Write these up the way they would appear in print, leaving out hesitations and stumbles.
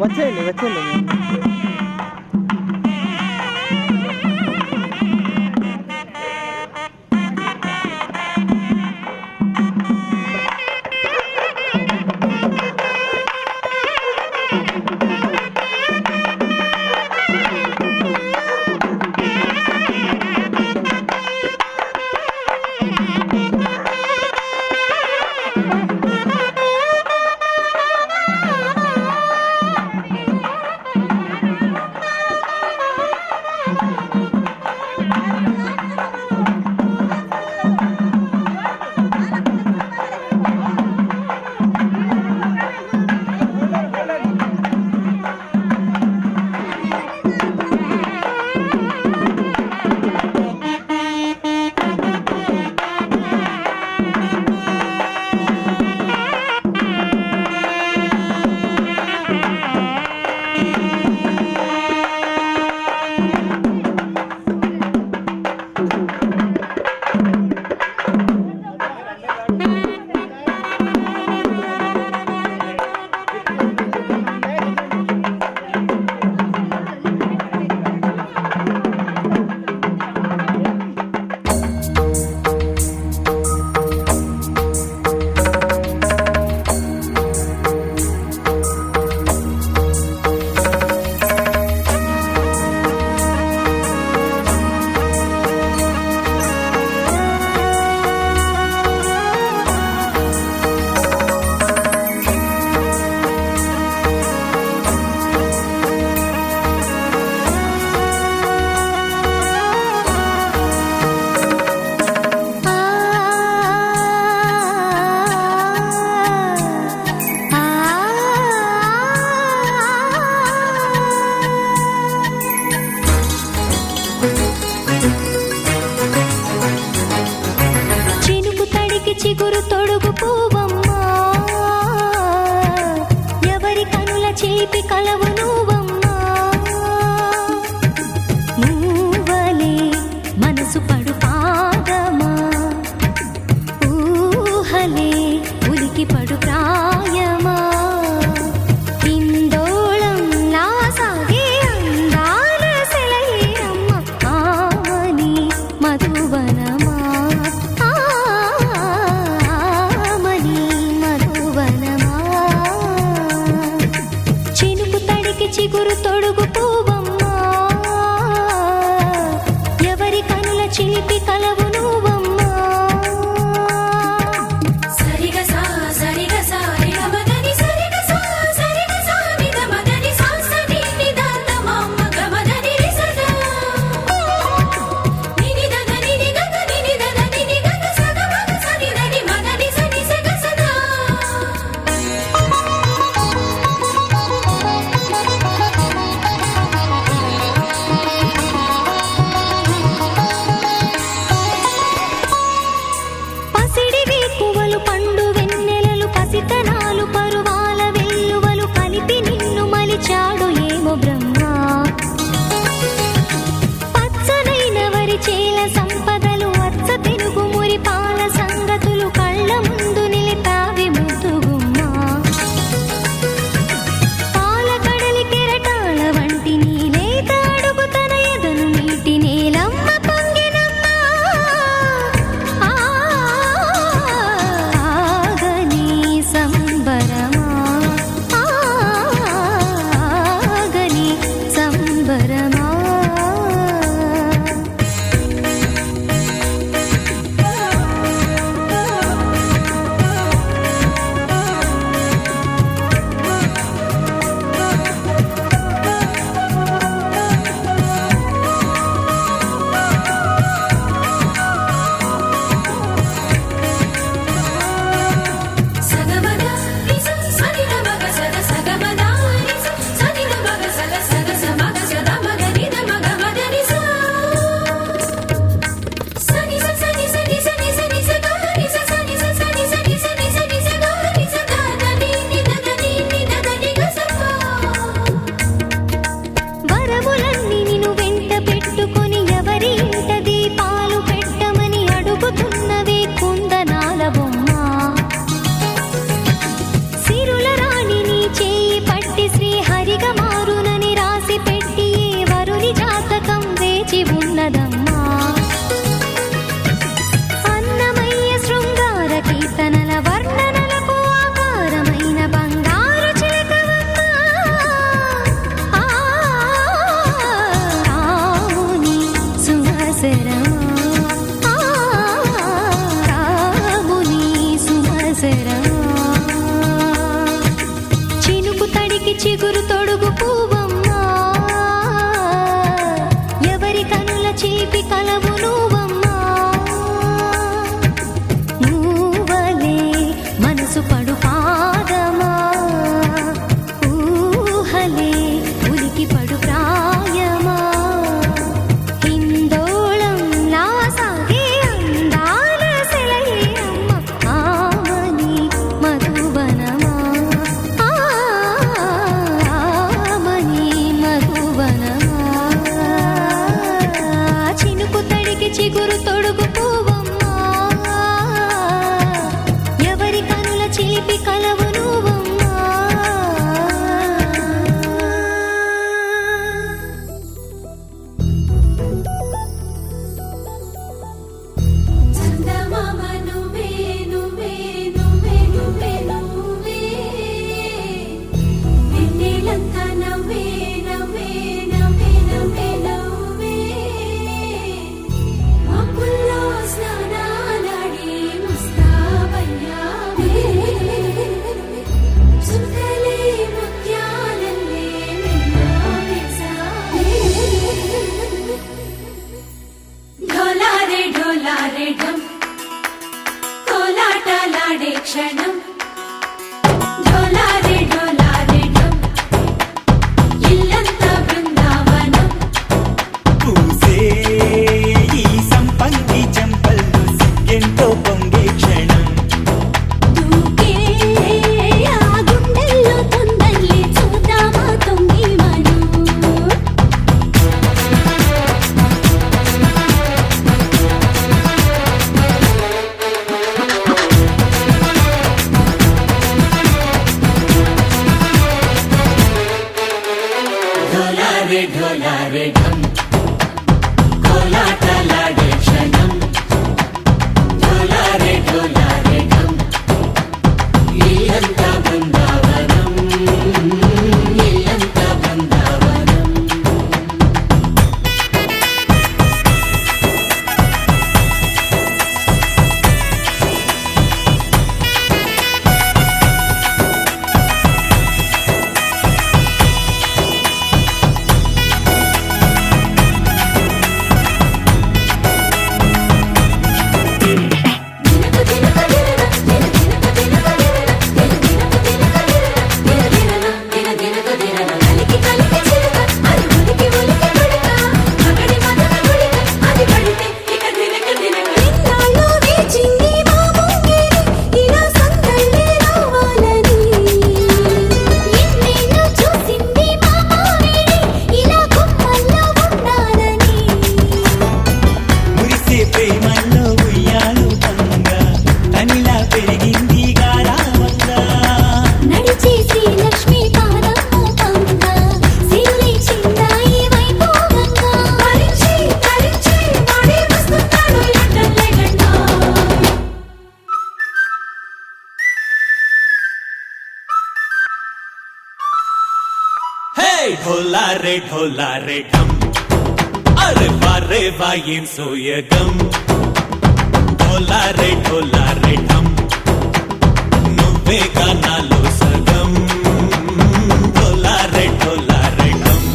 వచ్చేయండి వచ్చేయండి. చిగురు తొడుగు పూవమ్మా, ఎవరి కనుల చేపి కలవు నువ్వమ్మా. నువ్వలే మనసు పడు పాదమా, ఊహలే ఉలికి పడు ప్రాయమా. ఇందోళం నా సాగే అందాల సెలయేరమ్మ, ఆమని మధువనమా, ఆమని కోలాటలాడే క్షణం ఢోలారే ఢోలారే ఢమ్ ఇల్లంతా బృందావనం పూసే ఈ సంపంగి చెంపల్లో సిగ్గెంతో పొంగే క్షణం దూకే ఆ గుండెల్లో తొందరలే చూద్దామా తొంగి మనం ఢోలారే ఢోలారే ఢమ్ కోలాటలాడే క్షణం ఢోలారే ఢోలారే ఢమ్ ఇల్లంతా బృందావనం ఇల్లంతా బృందావనం ఇన్నాళ్ళు వేచింది మా ముంగిలి ఇలా సందళ్ళే రావాలని ఇన్నేళ్ళు చూసింది మా మావిడి ఇలా గుమ్మల్లో ఉండాలని మురిసే ప్రేమల్లో ఉయ్యాలు పంగా తనిలా పెరిగింది గారావంగా నడిచే శ్రీలక్ష్మి పాదము పంగా సిరులి చిందాయి వైభోగంగా భరించి ధరించి వాడే వస్తున్నాడు ఎండల్లే గంట హే ఢోలా రే ఢమ్ అరే వా ఏం సోయగం ఢోలా రే ఢమ్ నువ్వే గానాలో సగం ఢోలా రే ఢమ్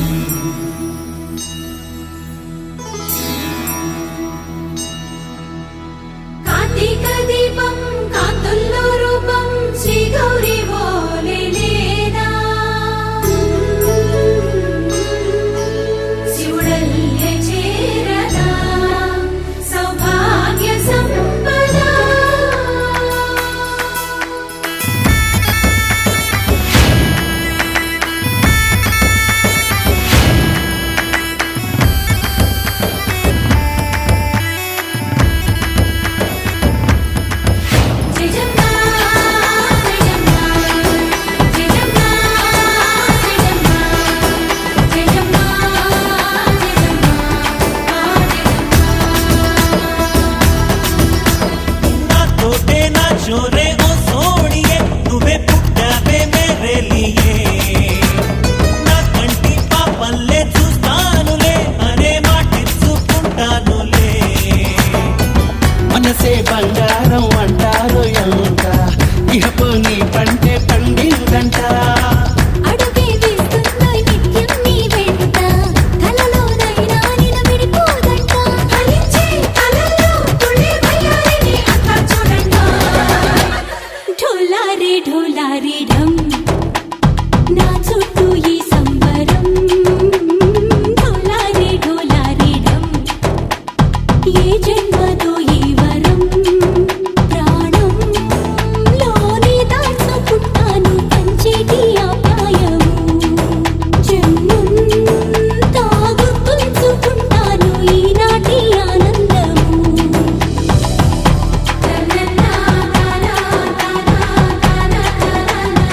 కార్తీక దీపం కాంతుల్లో రూపం శ్రీ గౌరీ ఓలే లేదా శివుడల్లే చేరదా సౌభాగ్య సంపద జయజమ్మా జయజమ్మా జయజమ్మా జయజమ్మా జయజమ్మా నా తోటే నా చోరే ఓ సోడియే నువ్వే పుట్టావే మేరే లియే నా కంటి పాపల్లే చూస్తానులే అనే మాటిచ్చుకుంటానులే మనసే బంగారం అంటారు ఎంత ఇహపు నీ పంటే పండిందంట అడుగే వేస్తున్నాయి నిత్యం నీ వెంట కలలోనైనా నిన్ను విడిపోదంట ఫలించే కలల్లో తుళ్ళి వయ్యారిని అంతా చూడండి ఢోలారే ఢమ్ నా చుట్టూ ఈ సంబరం ఢోలారే ఢమ్ ఏ జన్మతో ఈ వరం ప్రాణం లోనే దాచుకుంటాను పంచేటి ఆప్యాయము జన్మంతా గుర్తుంచుకుంటాను ఈనాటి ఆనందము తననా తానా తానా తానా తానా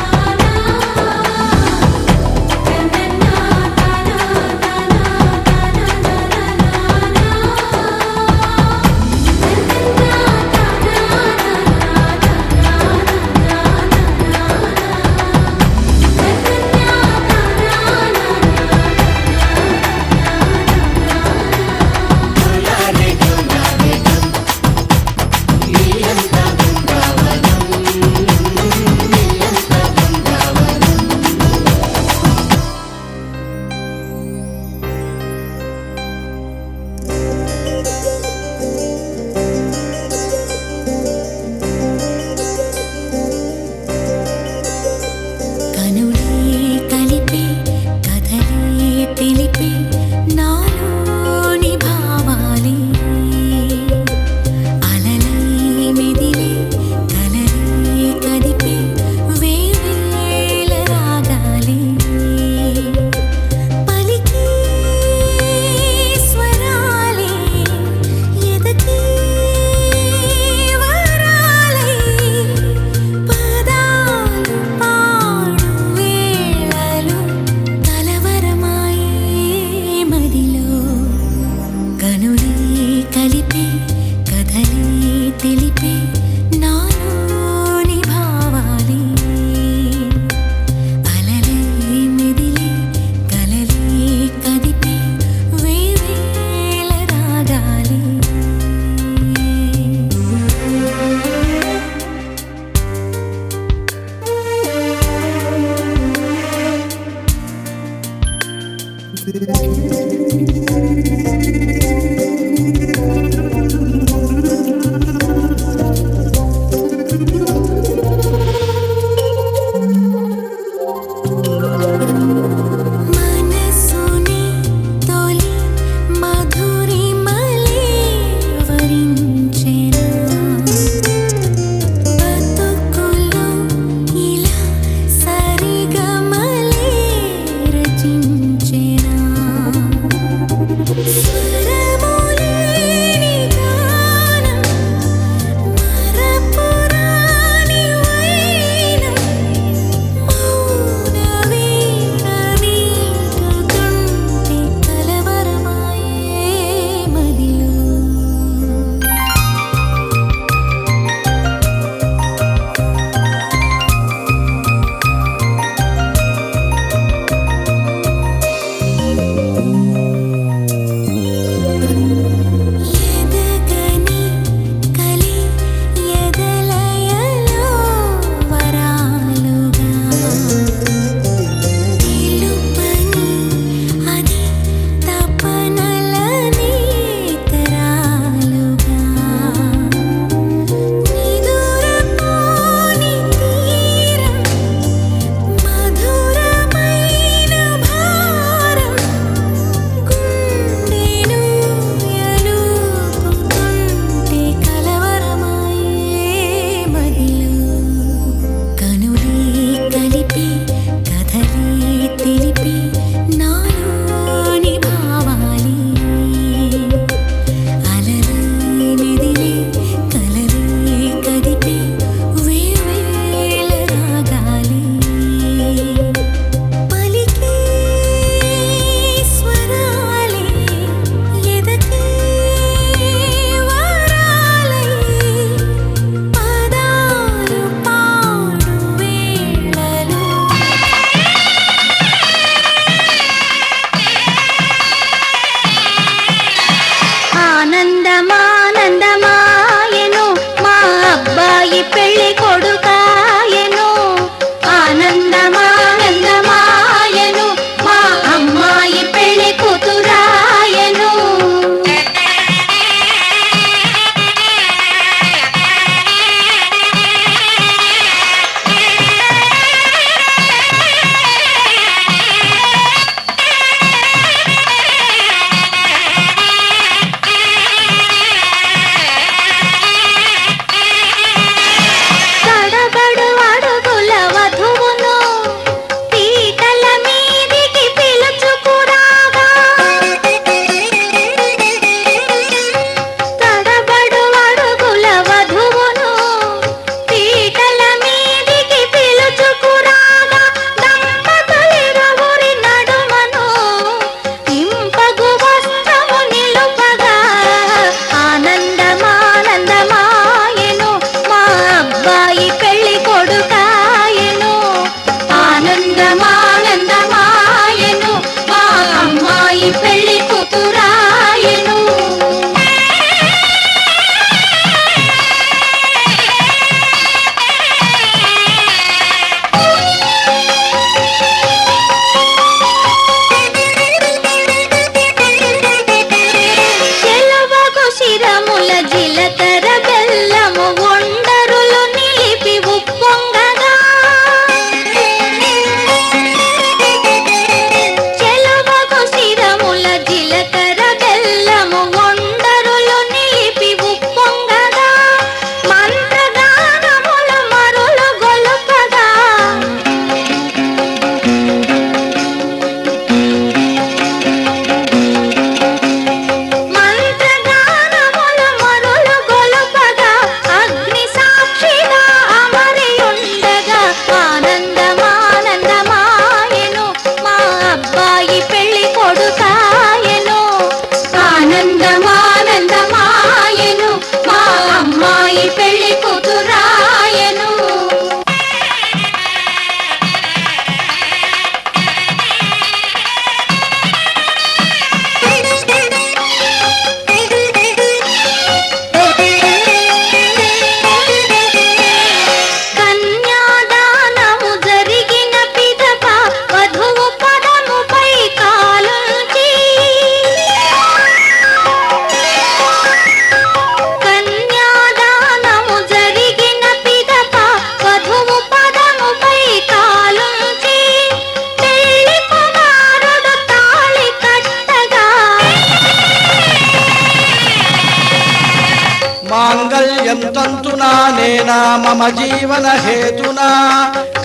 సదా మమ జీవన హేతునా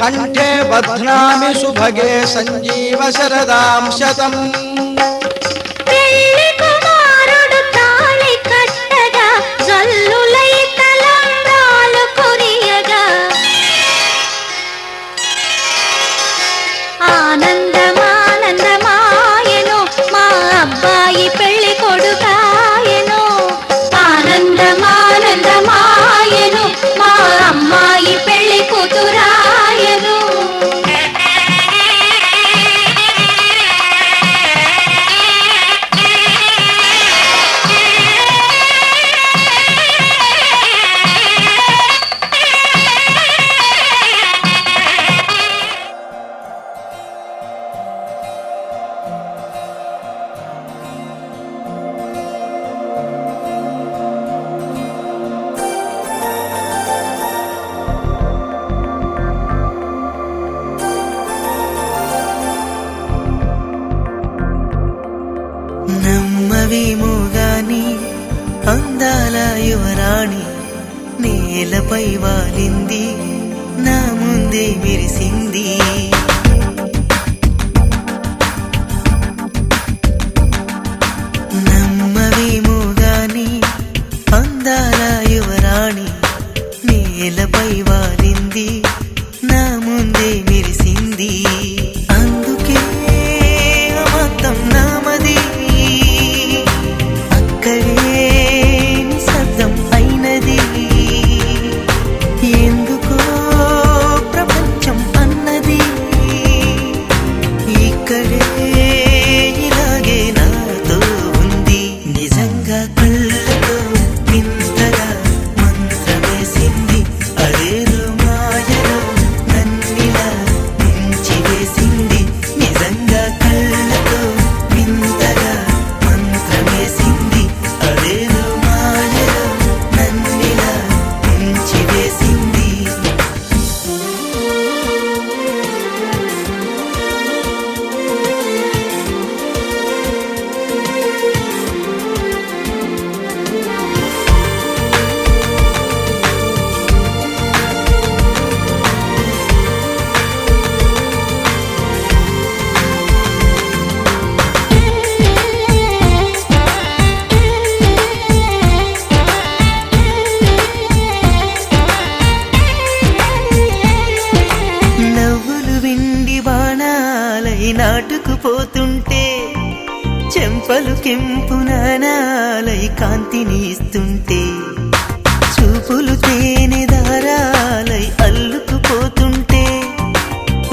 కంఠే బధ్నామి సుభగే సంజీవ శరదాం శతం. పెళ్లి కుమారుడు తాళి కట్టగా జల్లులై తలంబ్రాలు కురియగా ఆనందమానందమాయెను మా అబ్బాయి పెళ్లి కొడుకాయెను. ఆనందమానందమాయెను మా అమ్మాయి పెళ్లి కూతురాయెను. నమ్మవేమో గాని అందాల యువరాణి నేలపై వాలింది నా ముందే మెరిసింది. నమ్మవేమో గాని అందాల యువరాణి నేలపై వాలింది నా ముందే మెరిసింది. అందుకే మొత్తం నామది అక్కడే నిశ్శబ్దం అయినది. ఎందుకో ప్రపంచం అన్నది ఇక్కడే ఇలాగే నాతో ఉంది. నిజంగా కళ్ళతో వింతగా మంత్రమేసింది. అదేదో మాయలో నన్నిలా ముంచి వేసింది. నిజంగా కళ్ళతో వింతగా మంత్రమేసింది. అదేదో మాయలో నన్నిలా ముంచి వేసింది. నవ్వులు వెండి బాణాలై నాటుకుపోతుంటే చెంపలు కెంపు నాణాలై కాంతిని ఇస్తుంటే చూపులు తేనె దారాలై అల్లుకుపోతుంటే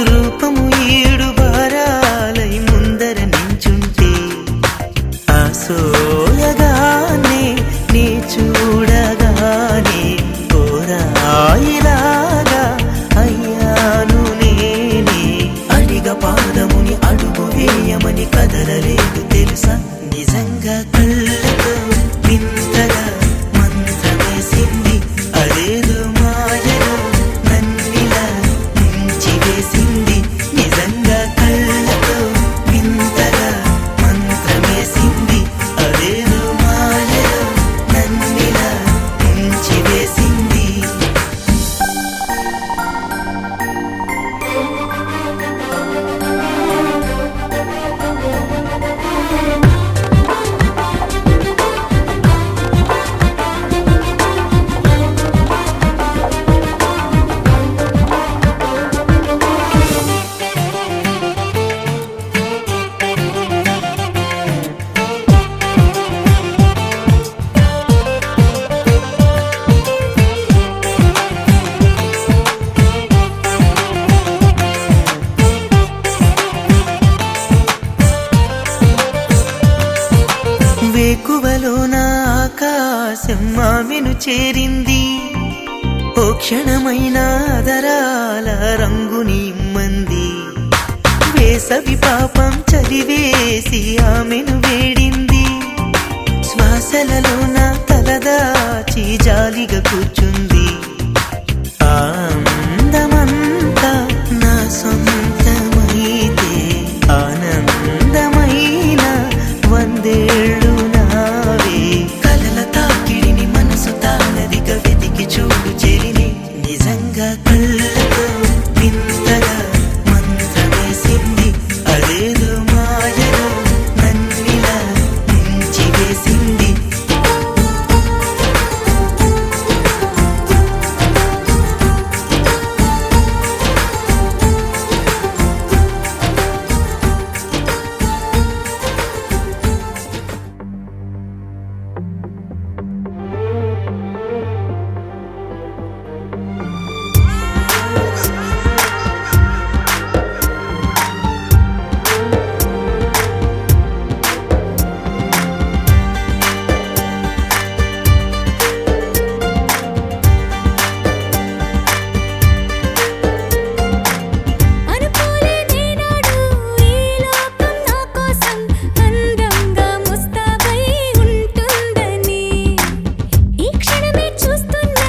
రూపము ఏడు బారాలై ముందర నించుంటే ఆసోయగానే నీ చూడగానే కోరాయిలాగా అయ్యాను నేనే. అడిగ పాదముని అడుగు వేయమని కదలలేదు తెలుసా. నిజంగా కళ్ళతో వింతగా మంత్రమేసింది. అదేదో మాయలో నన్నిలా ముంచి వేసింది. నిజంగా కళ్ళతో వింతగా మంత్రమేసింది. అదేదో మాయలో నన్నిలా ముంచి వేసింది. వేకువలో నా ఆకాశం ఆమెను చేరింది. ఓ క్షణమైన ఆదరాల రంగుని ఇమ్మంది. వేసవి పాపం చలివేసి ఆమెను వేడింది. శ్వాసలలో నా తలదాచి జాలిగా కూర్చుంది. ఆనందమంతా నా సొంతమైతే ఆనందమైన వందేళ్ళు నావే. కలల తాకిడిని మనసు తానదిగా వెతికి చూడు చెలిని. మెత్తగా కళ్ళతో వింతగా మంత్రమేసింది అదేదో మాయలో నన్నిలా ముంచి వేసింది అనుకోలే నేనాడు ఈ లోకం నా కోసం అందంగా ముస్తాబై ఉంటుందని ఈ క్షణమే చూస్తున్నా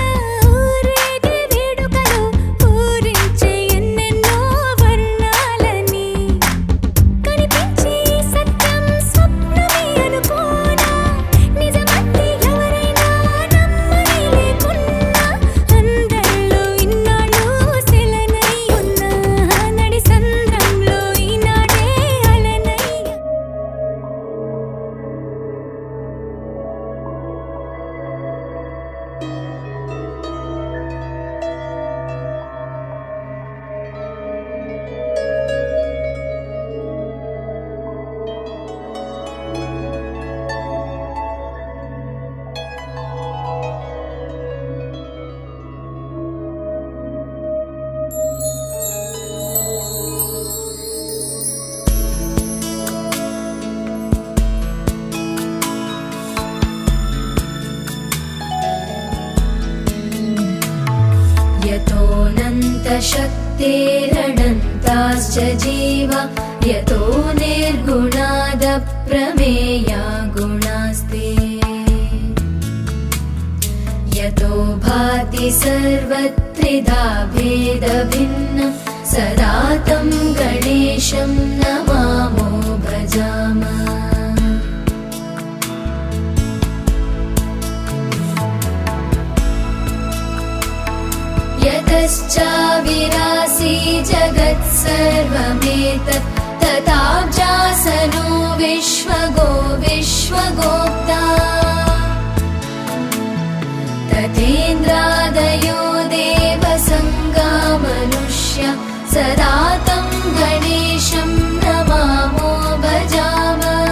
ఊరేగే వేడుకలో ఊరించే ఎన్నెన్నో వర్ణాలని కనిపించే సత్యం స్వప్నమే అనుకోనా నిజమంటే ఎవరైనా నమ్మని లేకున్నా అందరిలో ఇన్నాళ్ళు సెలనై ఉన్నా నడి సంద్రంలో ఈనాడే అలనై यतोऽनन्तशक्तिरनन्ताश्च जीवा यतो निर्गुणादप्रमेया गुणास्ते यतो भाति सर्वत्रिधा भेदभिन्नं सदा तं गणेशं नमामो भजामः यतश्चाविरासी जगत्सर्वमेतत् तथाब्जासनो विश्वगोप्ता तथेन्द्रादयो देवसङ्गा मनुष्या सदा तं गणेशं नमामो भजामः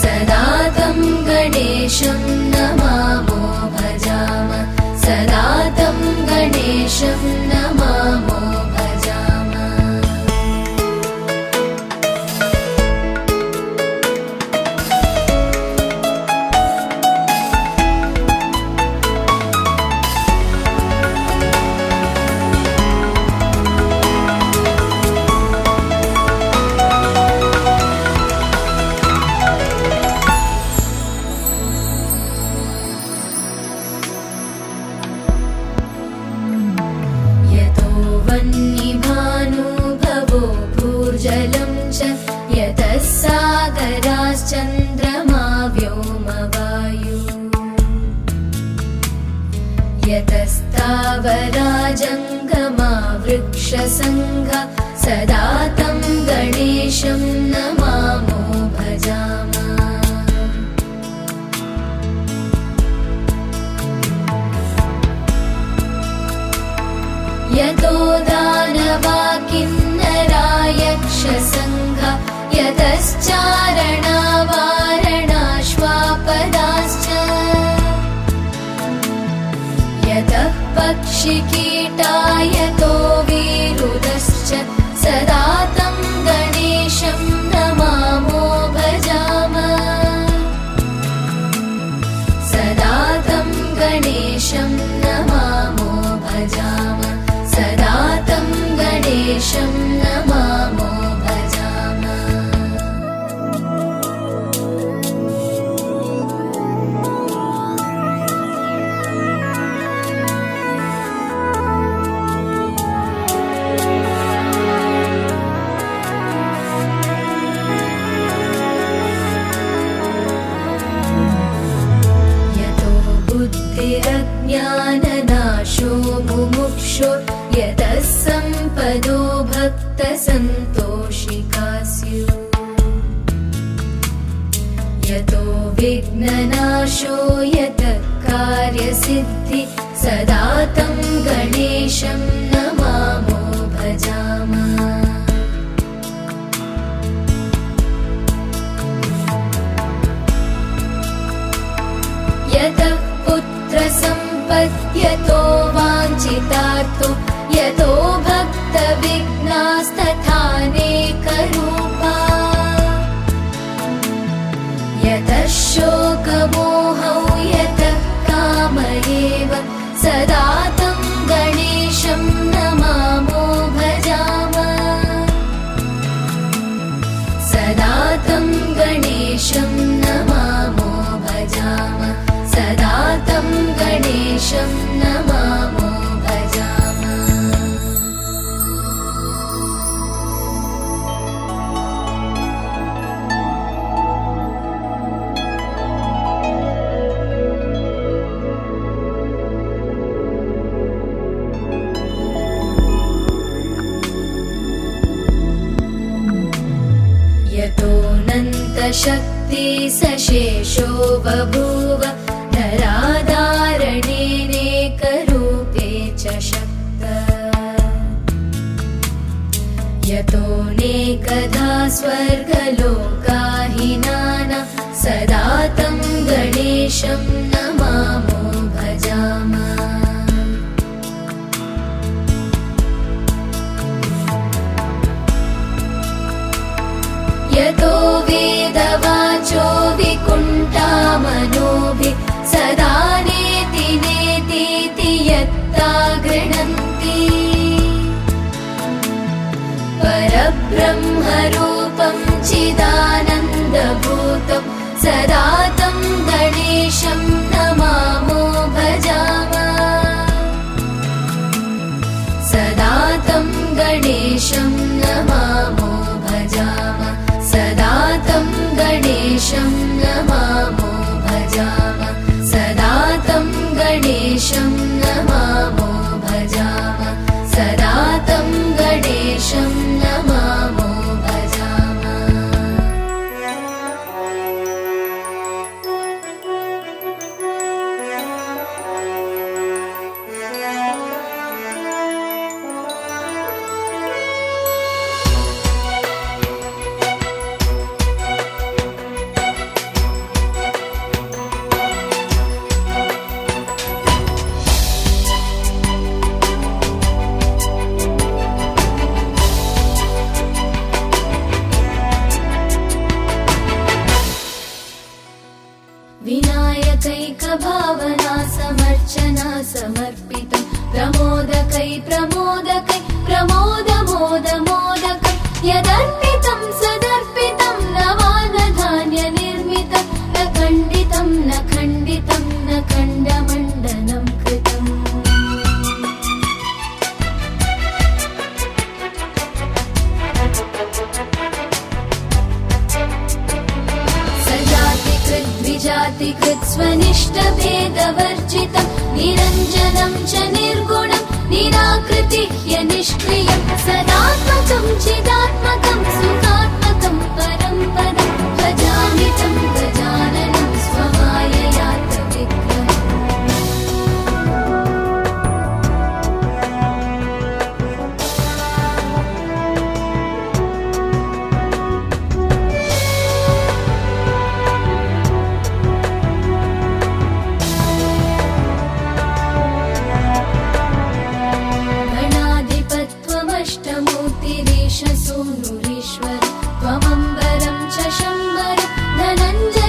सदा तं गणेशं नमामो भजामः सदा तं गणेशं नमामो भजामः यतो वह्निभानुभवो भूर्जलं च यतः सागराश्चन्द्रमा व्योमवायु यतस्तावरा जङ्गमा वृक्षसङ्गा सदा तं गणेशं नमामो भजामः यतो दानवा किन्नरा यक्षसङ्घा यतश्चारणा वारणाश्वापदाश्च यतः पक्षिकीटा यतो विरुदश्च सदा तं गणेशं नमामो भजामः सदा तं गणेशं नमामो भजामः सदा तं गणेशं नमामो भजामः यतो बुद्धिरज्ञान अज्ञाननाशो मुमुक्षो यतः सम्पदो भक्तसन्तोषिका स्युः यतो विघ्ननाशो यतः कार्यसिद्धि सदा तं गणेशं नमामो भजामः यतः पुत्रसम्पद्यतो वाञ्छितार्थो यतो भक्तविघ्नास्तथानेकरूपा यतः शोकमोहौ यतः काम एव सदा तं गणेशं नमामो भजामः सदा तं गणेशं नमामो भजामः सदा तं गणेशं नमामो भजामः यतोऽनन्तशक्ति सशेषो बभूव धराधारणेनेकरूपे च शक्तः यतोऽनेकधा स्वर्गलोकाहिनानां सदा तं गणेशं नमामो भजामः यतो वेदवाचो विकुण्ठामनोभिः सदा नेति नेतीति यत्ता गृह्णन्ति परब्रह्मरूपं चिदानन्दभूतं सदा तं गणेशं नमामो भजामः सदा तं गणेशं नमामो भजामः सदा तं गणेशं नमामो भजामः सदा तं गणेशं नमामो भजामः सदा तं गणेशं नमामो भजामः विनायकैकभावना समर्चना समर्पितं प्रमोदकै प्रमोदकै प्रमोदमोदमोदकै यदर्पितं सदर्पितं नवानधान्यनिर्मितं न खण्डितं न खण्डितं न खण्डमण्डनं कृतम् सजातिकृद्विजातिकृत् स्वनिष्ठभेदवर्जितं निरञ्जनं च निर्गुणं निराकृतिह्य निष्क्रियं सदात्मकं चिदात्मकं सुखात्मकं परं पदं भजामि तं गजाननं स्वमाययातविग्रहम् गणाधिपत्वमष्टमूर्तिरीश सूनुरीश्वर त्वमम्बरं च शम्बर धनञ्जय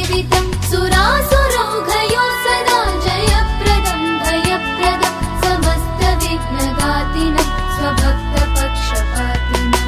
सेवितं सुरासुरौघयो सदा जयप्रदं भयप्रदं समस्तविघ्नघातिनं स्वभक्तपक्षपातिनम्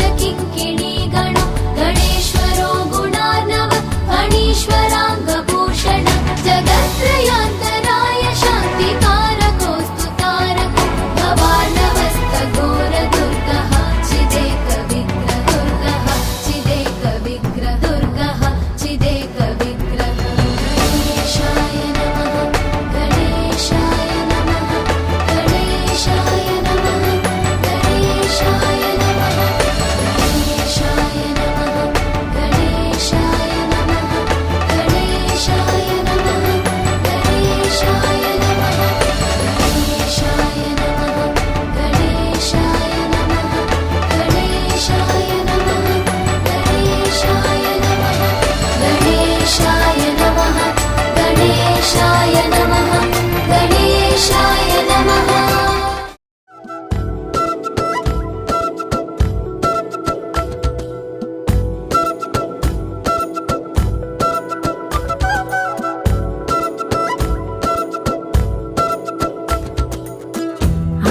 कराम्बुजातकङ्कणपदाब्जकिङ्किणीगणो गणेश्वरो गुणार्णव फणीश्वराङ्गभूषण जगत्त्रयान्तराय शान्तिकारकोऽस्तु तारको भवार्णवस्तघोरदुर्गः चिदेकविग्रहदुर्गः चिदेकविग्रहदुर्गः चिदेकविग्रह गणेशाय नमः गणेशाय नमः गणेशाय नमः गणेशाय नमः गणेशाय नमः गणेशाय नमः गणेशाय नमः गणेशाय नमः गणेशाय नमः गणेशाय नमः गणेशाय नमः गणेशाय नमः गणेशाय नमः गणेशाय नमः गणेशाय नमः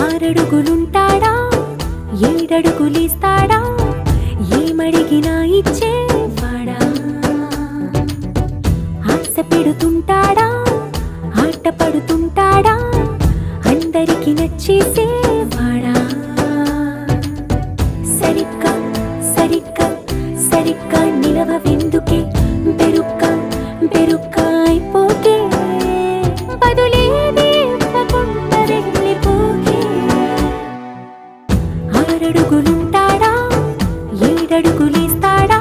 ఆరడుగులుంటాడా ఏడడుగులిస్తాడా ఏమడిగినా ఇచ్చేవాడా ఆశ పెడుతుంటాడా ఆట పడుతుంటాడా అందరికి నచ్చేసేవాడా సరిగ్గా సరిగ్గా సరిగ్గా నిలవవెందుకే బెరుక్క బెరుక్క అయిపోకే బదులేది ఇవ్వకుండా వెళ్ళిపోకే ఆరడుగులుంటాడా ఏడడుగులిస్తాడా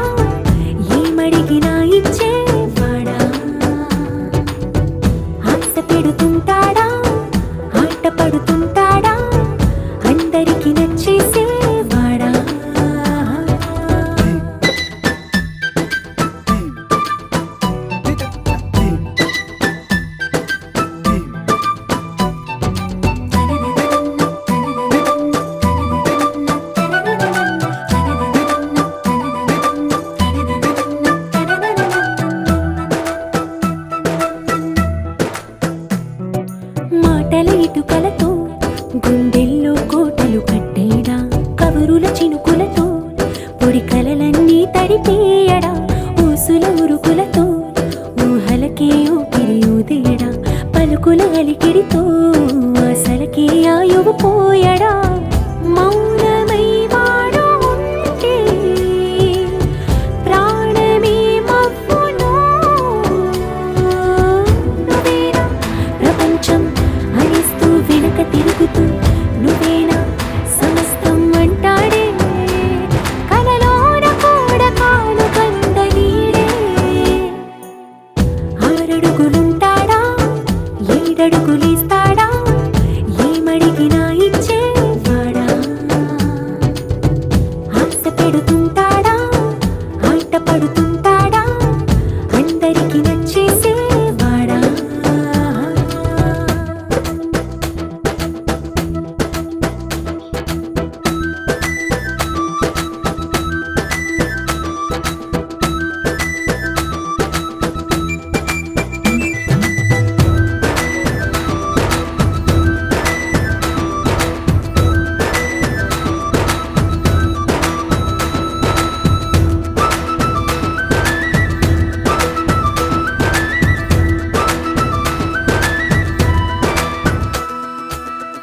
ఏమడిగినా ఇచ్చేవాడా ఆశ పెడుతుంటాడా ఆట పడుతుంటాడా అందరికి నచ్చేసేవాడా మాటల ఇటుకలతో గుండెల్లో కోటలు కట్టేడా కబురుల చినుకులతో పొడి కలలన్నీ తడిపేయడా ఊసుల ఉరుకులతో ఊహలకే ఊపిరి ఊదేయడా పలుకుల అలికిడితో ఆశలకే ఆయువు పోయడా మౌనమై వాడు ఉంటే ప్రాణమే మవ్వునో నువ్వేనా ప్రపంచం అనిస్తూ వెనక తిరుగుతూ నువ్వేనా సమస్తం అంటాడే కలలోన కూడా కాను కంద నీడే ఆరడుగులుంటాడా ఏడడుగులిస్తాడా ఏమడిగినా ఇచ్చేవాడా ఆశ పెడుతుంటాడా ఆట పడుతుంటాడా అందరికి నచ్చేసేవాడా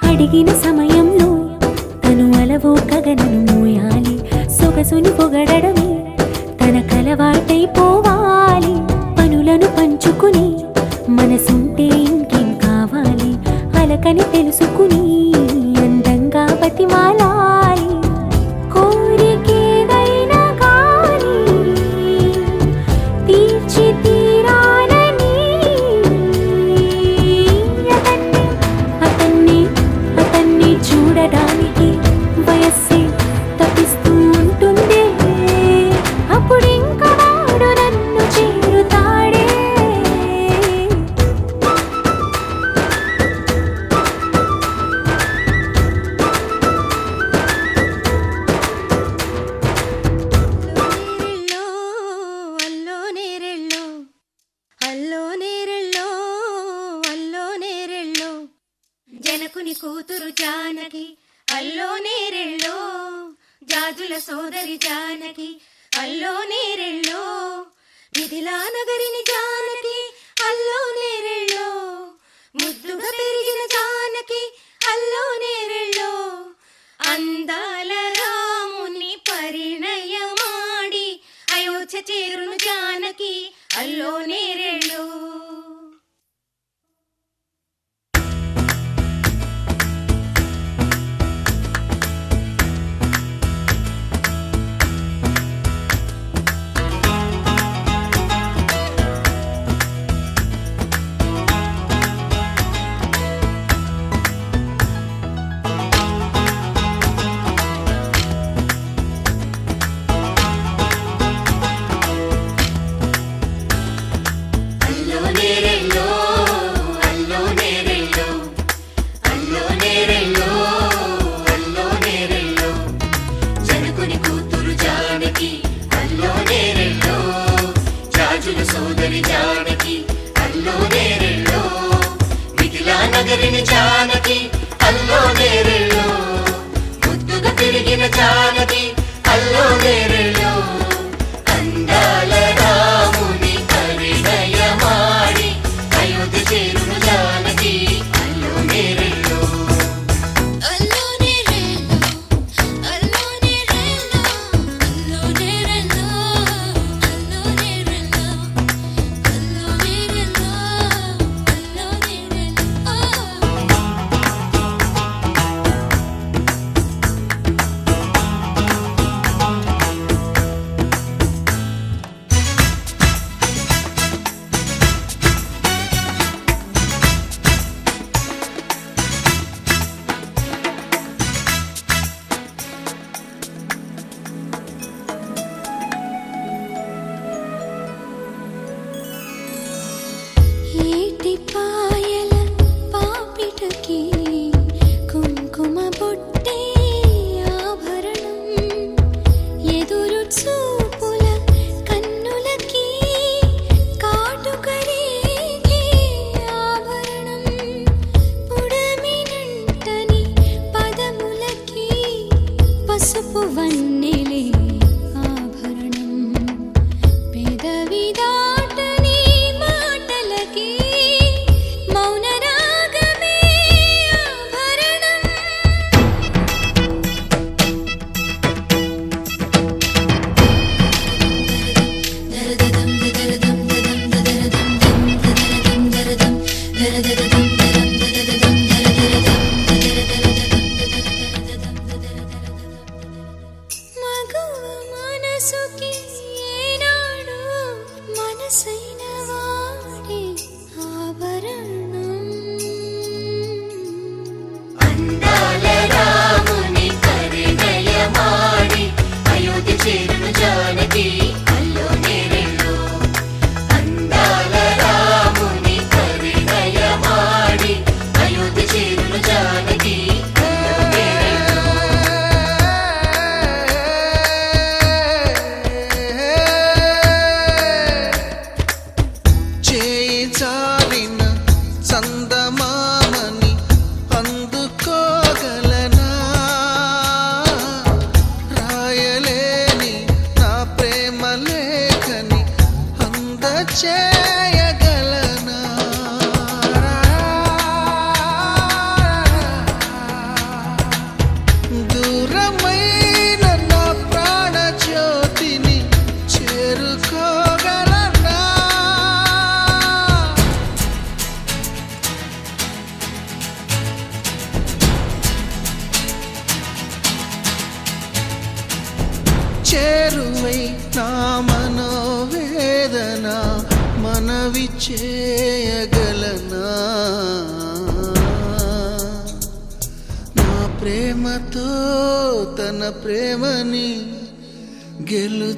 అడిగిన సమయంలో తను అలవో గగనను మోయాలి సొగసుని పొగడమే తనకలవాటైపోవాలి పనులను పంచుకుని మనసుంటే ఇంకేం కావాలి అలకని తెలుసుకుని అందంగా బతిమాలాలి కోరికేదైనా కానీ తీర్చి తీరాలని అతన్ని చూడడానికి వయస్సే తప్పిస్తూ ఉంటుంది అప్పుడింక వాడు నన్ను చేరుతాడే జనకుని కూతురు జానకి అల్లో నేరెళ్ళో జాజుల సోదరి జానకి అల్లో నేరెళ్ళో మిథిలా నగరిని జానకి అల్లో నేరెళ్ళో ముద్దుగా పెరిగిన జానకి అల్లో నేరెళ్ళో అందాల రాముని పరిణయమాడి అయోధ్య చేరును జానకి అల్లో నేరెళ్ళో. సోదరి జానకి అల్లో నేరెళ్ళో మిథిలా నగరిని జానకి అల్లో నేరెళ్ళో ముద్దుగా పెరిగిన జానకి అల్లో నేరెళ్ళో అందాల రాముని పరిణయమాడి అయోధ్య చేరును జానకి అల్లో నేరెళ్ళో. అల్లో నేరెళ్ళో అల్లో నేరెళ్ళో అల్లో నేరెళ్ళో అల్లో నేరెళ్ళో అల్లో నేరెళ్ళో అల్లో నేరెళ్ళో. ఏటిపాయల పాపిటకి కుంకుమ బొట్టే ఆభరణం ఎదురు చూపుల కన్నులకి కాటుకరేగే ఆభరణం పుడమినంటని పదములకి పసుపు వన్నెలే ఆభరణం పెదవి దాటని మాటలకి మౌన రాగమే ఆభరణం. దరదదం దరదం దదం దరదం దరదం దరదం దరదం దరదం మగువ మనసుకి ఏనాడు మనసైన వాడే ఆభరణం. అందాల రాముని పరిణయమాడి అయోధ్య చేరును జానకి అల్లో నేరెళ్ళో అందాల రాముని పరిణయమాడి అయోధ్య చేరును జానకి అల్లో నేరెళ్ళో. చేయి చాలిన చందమామని అందుకోగలనా రాయలేని నా ప్రేమ లేఖని అందచేయగలనా దూరమైన నా ప్రాణ జ్యోతిని చేరుకోగలనా చేరువై నా మనోవేదన మనవి చేయగలనా నా ప్రేమతో తన ప్రేమని గెలుచుకోగలనా.